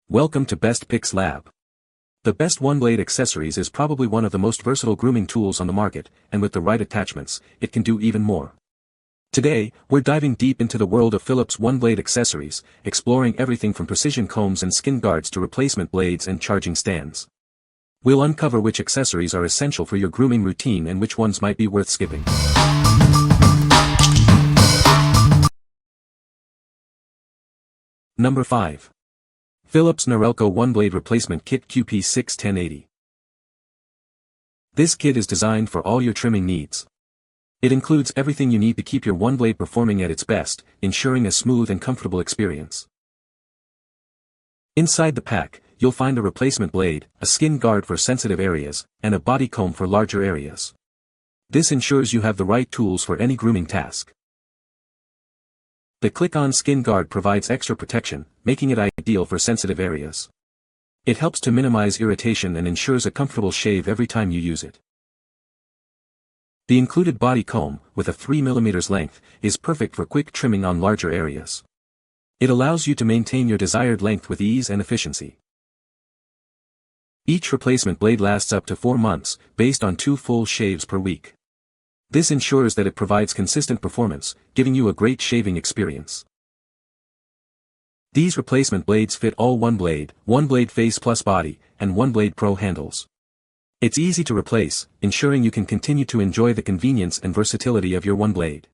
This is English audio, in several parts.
Welcome to Best Picks Lab. The best OneBlade Accessories is probably one of the most versatile grooming tools on the market, and with the right attachments, it can do even more. Today, we're diving deep into the world of Philips OneBlade Accessories, exploring everything from precision combs and skin guards to replacement blades and charging stands. We'll uncover which accessories are essential for your grooming routine and which ones might be worth skipping. Number 5. Philips Norelco OneBlade Replacement Kit QP61080. This kit is designed for all your trimming needs. It includes everything you need to keep your OneBlade performing at its best, ensuring a smooth and comfortable experience. Inside the pack, you'll find a replacement blade, a skin guard for sensitive areas, and a body comb for larger areas. This ensures you have the right tools for any grooming task. The click-on skin guard provides extra protection, making it ideal for sensitive areas. It helps to minimize irritation and ensures a comfortable shave every time you use it. The included body comb, with a 3 mm length, is perfect for quick trimming on larger areas. It allows you to maintain your desired length with ease and efficiency. Each replacement blade lasts up to 4 months, based on 2 full shaves per week. This ensures that it provides consistent performance, giving you a great shaving experience. These replacement blades fit all OneBlade, OneBlade Face Plus Body, and OneBlade Pro handles. It's easy to replace, ensuring you can continue to enjoy the convenience and versatility of your OneBlade.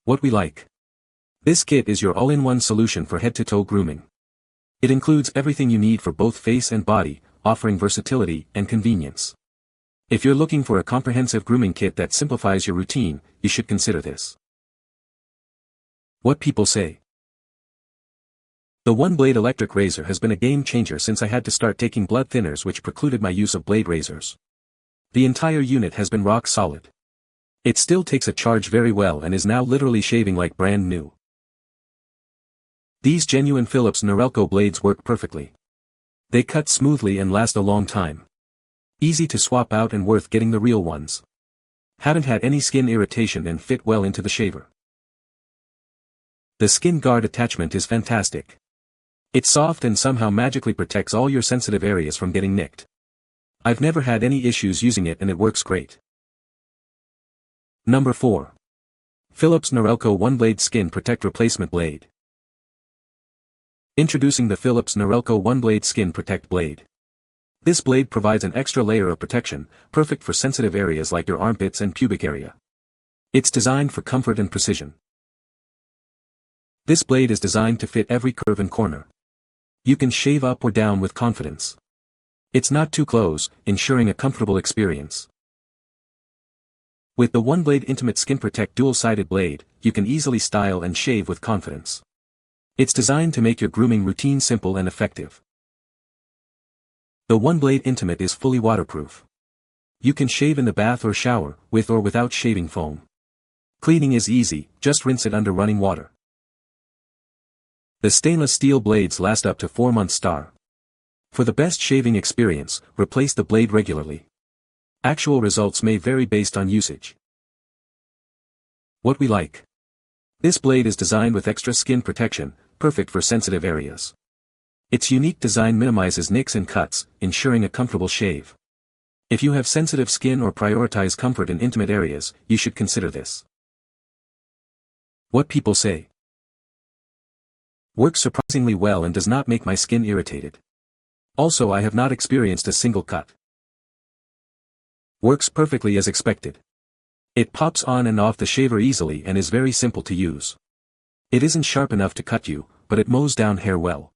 What we like. This kit is your all-in-one solution for head-to-toe grooming. It includes everything you need for both face and body, offering versatility and convenience. If you're looking for a comprehensive grooming kit that simplifies your routine, you should consider this. What people say. The OneBlade electric razor has been a game changer since I had to start taking blood thinners which precluded my use of blade razors. The entire unit has been rock solid. It still takes a charge very well and is now literally shaving like brand new. These genuine Philips Norelco blades work perfectly. They cut smoothly and last a long time. Easy to swap out and worth getting the real ones. Haven't had any skin irritation and fit well into the shaver. The skin guard attachment is fantastic. It's soft and somehow magically protects all your sensitive areas from getting nicked. I've never had any issues using it and it works great. Number 4. Philips Norelco OneBlade Skin Protect Replacement Blade. Introducing the Philips Norelco OneBlade Skin Protect Blade. This blade provides an extra layer of protection, perfect for sensitive areas like your armpits and pubic area. It's designed for comfort and precision. This blade is designed to fit every curve and corner. You can shave up or down with confidence. It's not too close, ensuring a comfortable experience. With the OneBlade Intimate Skin Protect dual-sided blade, you can easily style and shave with confidence. It's designed to make your grooming routine simple and effective. The OneBlade Intimate is fully waterproof. You can shave in the bath or shower, with or without shaving foam. Cleaning is easy, just rinse it under running water. The stainless steel blades last up to 4 months. For the best shaving experience, replace the blade regularly. Actual results may vary based on usage. What we like. This blade is designed with extra skin protection, perfect for sensitive areas. Its unique design minimizes nicks and cuts, ensuring a comfortable shave. If you have sensitive skin or prioritize comfort in intimate areas, you should consider this. What people say. Works surprisingly well and does not make my skin irritated. Also, I have not experienced a single cut. Works perfectly as expected. It pops on and off the shaver easily and is very simple to use. It isn't sharp enough to cut you, but it mows down hair well.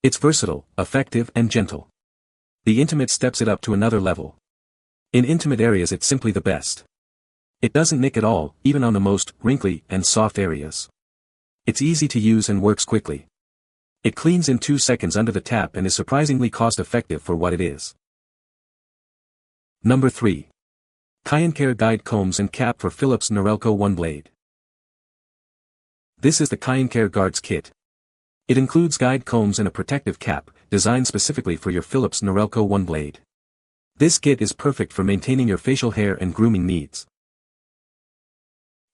It's versatile, effective and gentle. The Intimate steps it up to another level. In intimate areas it's simply the best. It doesn't nick at all, even on the most wrinkly and soft areas. It's easy to use and works quickly. It cleans in 2 seconds under the tap and is surprisingly cost-effective for what it is. Number 3. KIONCARE Guide Combs and Cap for Philips Norelco OneBlade. This is the KIONCARE Guards Kit. It includes guide combs and a protective cap, designed specifically for your Philips Norelco OneBlade. This kit is perfect for maintaining your facial hair and grooming needs.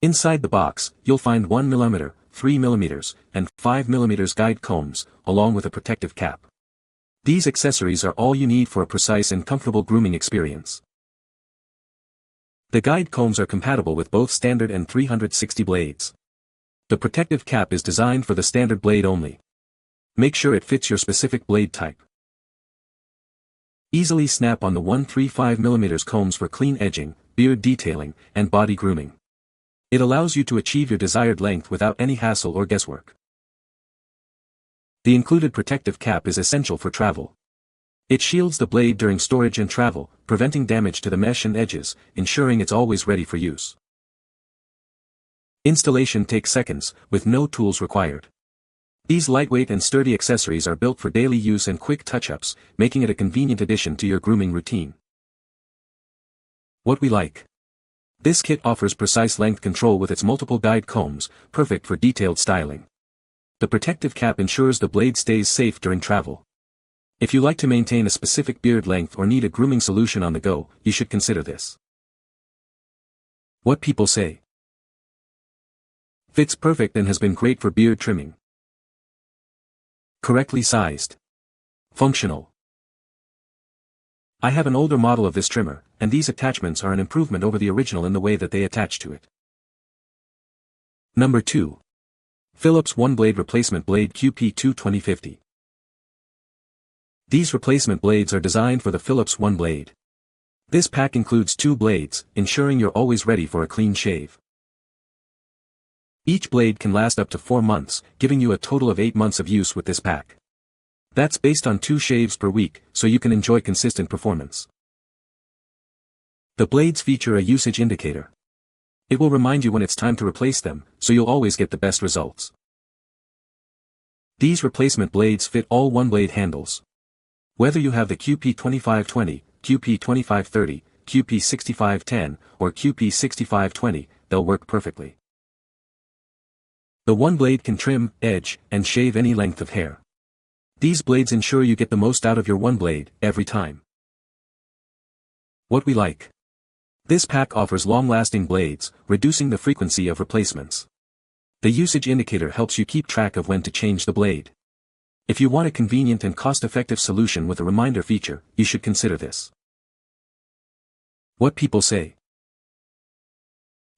Inside the box, you'll find 1 mm 3mm, and 5mm guide combs, along with a protective cap. These accessories are all you need for a precise and comfortable grooming experience. The guide combs are compatible with both standard and 360 blades. The protective cap is designed for the standard blade only. Make sure it fits your specific blade type. Easily snap on the 135mm combs for clean edging, beard detailing, and body grooming. It allows you to achieve your desired length without any hassle or guesswork. The included protective cap is essential for travel. It shields the blade during storage and travel, preventing damage to the mesh and edges, ensuring it's always ready for use. Installation takes seconds, with no tools required. These lightweight and sturdy accessories are built for daily use and quick touch-ups, making it a convenient addition to your grooming routine. What we like. This kit offers precise length control with its multiple guide combs, perfect for detailed styling. The protective cap ensures the blade stays safe during travel. If you like to maintain a specific beard length or need a grooming solution on the go, you should consider this. What people say. Fits perfect and has been great for beard trimming. Correctly sized. Functional. I have an older model of this trimmer, and these attachments are an improvement over the original in the way that they attach to it. Number 2. Philips OneBlade Replacement Blade QP2 2050. These replacement blades are designed for the Philips OneBlade. This pack includes 2 blades, ensuring you're always ready for a clean shave. Each blade can last up to 4 months, giving you a total of 8 months of use with this pack. That's based on 2 shaves per week, so you can enjoy consistent performance. The blades feature a usage indicator. It will remind you when it's time to replace them, so you'll always get the best results. These replacement blades fit all OneBlade handles. Whether you have the QP2520, QP2530, QP6510, or QP6520, they'll work perfectly. The OneBlade can trim, edge, and shave any length of hair. These blades ensure you get the most out of your OneBlade, every time. What we like. This pack offers long-lasting blades, reducing the frequency of replacements. The usage indicator helps you keep track of when to change the blade. If you want a convenient and cost-effective solution with a reminder feature, you should consider this. What people say.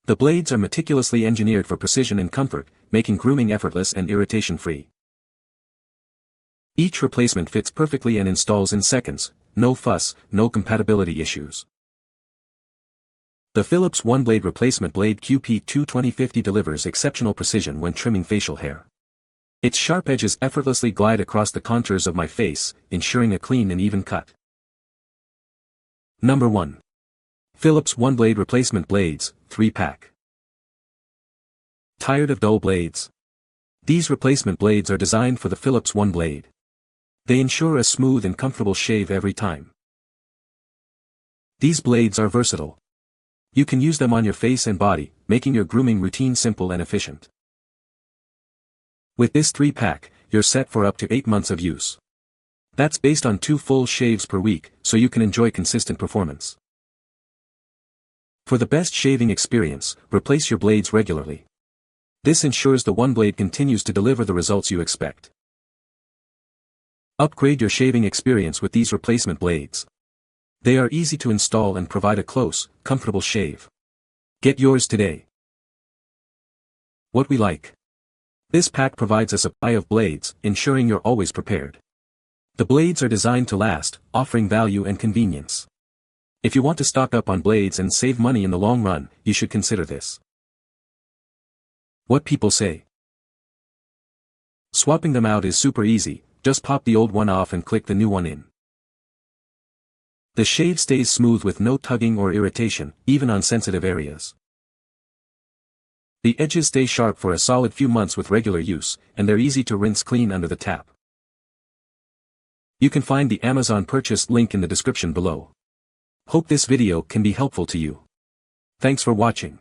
The blades are meticulously engineered for precision and comfort, making grooming effortless and irritation-free. Each replacement fits perfectly and installs in seconds, no fuss, no compatibility issues. The Philips OneBlade Replacement Blade QP2 2050 delivers exceptional precision when trimming facial hair. Its sharp edges effortlessly glide across the contours of my face, ensuring a clean and even cut. Number 1. Philips OneBlade Replacement Blades, 3-pack. Tired of dull blades? These replacement blades are designed for the Philips OneBlade. They ensure a smooth and comfortable shave every time. These blades are versatile. You can use them on your face and body, making your grooming routine simple and efficient. With this 3-pack, you're set for up to 8 months of use. That's based on 2 full shaves per week, so you can enjoy consistent performance. For the best shaving experience, replace your blades regularly. This ensures the OneBlade continues to deliver the results you expect. Upgrade your shaving experience with these replacement blades. They are easy to install and provide a close, comfortable shave. Get yours today. What we like. This pack provides a supply of blades, ensuring you're always prepared. The blades are designed to last, offering value and convenience. If you want to stock up on blades and save money in the long run, you should consider this. What people say. Swapping them out is super easy, just pop the old one off and click the new one in. The shave stays smooth with no tugging or irritation, even on sensitive areas. The edges stay sharp for a solid few months with regular use, and they're easy to rinse clean under the tap. You can find the Amazon purchase link in the description below. Hope this video can be helpful to you. Thanks for watching.